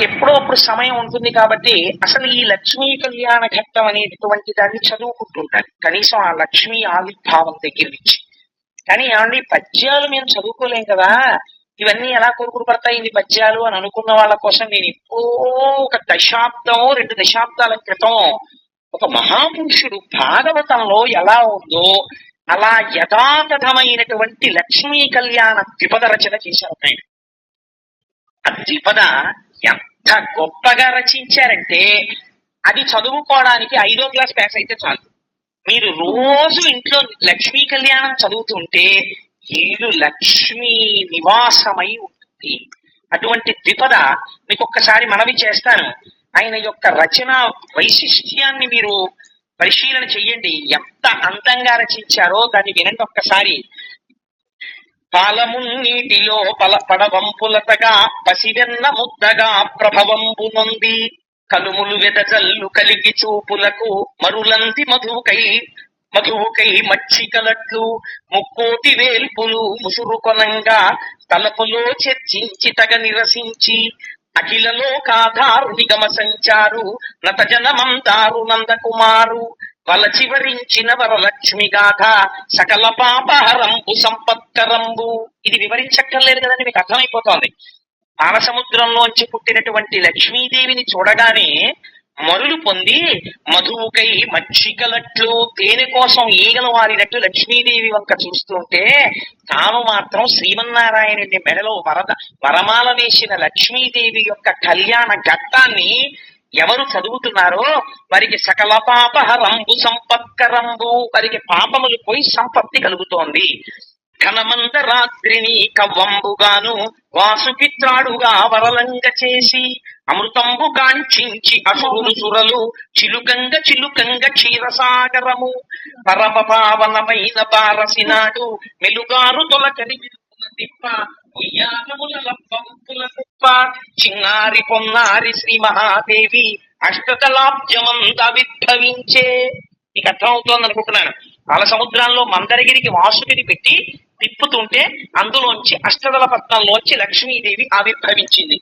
ఎప్పుడో అప్పుడు సమయం ఉంటుంది కాబట్టి అసలు ఈ లక్ష్మీ కళ్యాణ ఘట్టం అనేటటువంటి దాన్ని చదువుకుంటుంటారు కనీసం ఆ లక్ష్మీ ఆవిర్భావం దగ్గర నుంచి. కానీ ఏమండి పద్యాలు మేము చదువుకోలేం కదా, ఇవన్నీ ఎలా కొడుకులు పడతాయి ఇన్ని పద్యాలు అని అనుకున్న వాళ్ళ కోసం నేను ఎప్పుడో ఒక దశాబ్దం 2 దశాబ్దాల క్రితం ఒక మహాపురుషుడు భాగవతంలో ఎలా ఉందో అలా యథాతథమైనటువంటి లక్ష్మీ కళ్యాణ ద్విపద రచన చేశారు ఆయన. ఆ ద్విపద ఎంత గొప్పగా రచించారంటే అది చదువుకోవడానికి 5వ క్లాస్ పాస్ అయితే చాలు. మీరు రోజు ఇంట్లో లక్ష్మీ కళ్యాణం చదువుతుంటే ఇల్లు లక్ష్మీ నివాసమై ఉంటుంది. అటువంటి ద్విపద మీకు ఒక్కసారి మనవి చేస్తాను. ఆయన యొక్క రచన వైశిష్ట్యాన్ని మీరు పరిశీలన చెయ్యండి, ఎంత అందంగా రచించారో దాన్ని వినండి ఒక్కసారి. పాలమున్నీటిలో పడవంపులతగా పసివెన్న ముద్దగా ప్రభవంబు నొంది కలుములు వెదజల్లు కలిగి చూపులకు మరులంది మధువుకై మచ్చికలట్లు ముక్కోటి వేల్పులు ముసురు కొనంగా తలపులో చర్చించి తగ నిరసించి అఖిలలో కాధారు నిగమ సంచారు నతజనమందారు నందకుమారు వలచివరించిన వరలక్ష్మి గాథ సకల పాపహరంబు సంపత్కరంబు. ఇది వివరించక్కర్లేదు కదండి, మీకు అర్థమైపోతోంది. పాలసముద్రంలోంచి పుట్టినటువంటి లక్ష్మీదేవిని చూడగానే మరులు పొంది మధువుకై మచ్చికలట్లు తేనె కోసం ఈగలు వారినట్టు లక్ష్మీదేవి వంక చూస్తుంటే తాను మాత్రం శ్రీమన్నారాయణుని మెడలో వరమాల వేసిన లక్ష్మీదేవి యొక్క కళ్యాణ ఘట్టాన్ని ఎవరు చదువుతున్నారో వారికి సకల పాపహరంబు సంపత్కరంబు, వారికి పాపములు పోయి సంపత్తి కలుగుతోంది. ఘనమంద రాత్రిని కవ్వంబుగాను వాసుకిత్రాడుగా వరలంగ చేసి అమృతంబు గాంఛించి అసురులు సురలు చిలుకంగ క్షీరసాగరము పరమ పావనమైన పారసినాడు మెలుగారు తొలకరి తిప్ప ఉయ్యాలముల లప్పంపుల కుప్ప చిన్నారి పొన్నారి శ్రీ మహాదేవి అష్టతలాబ్జమంత విద్భవించే. మీకు అర్థమవుతోంది అనుకుంటున్నాను. పాల సముద్రాల్లో మందరగిరికి వాసుకిని పెట్టి తిప్పుతుంటే అందులోంచి అష్టదళ పట్నంలోంచి లక్ష్మీదేవి ఆవిర్భవించింది.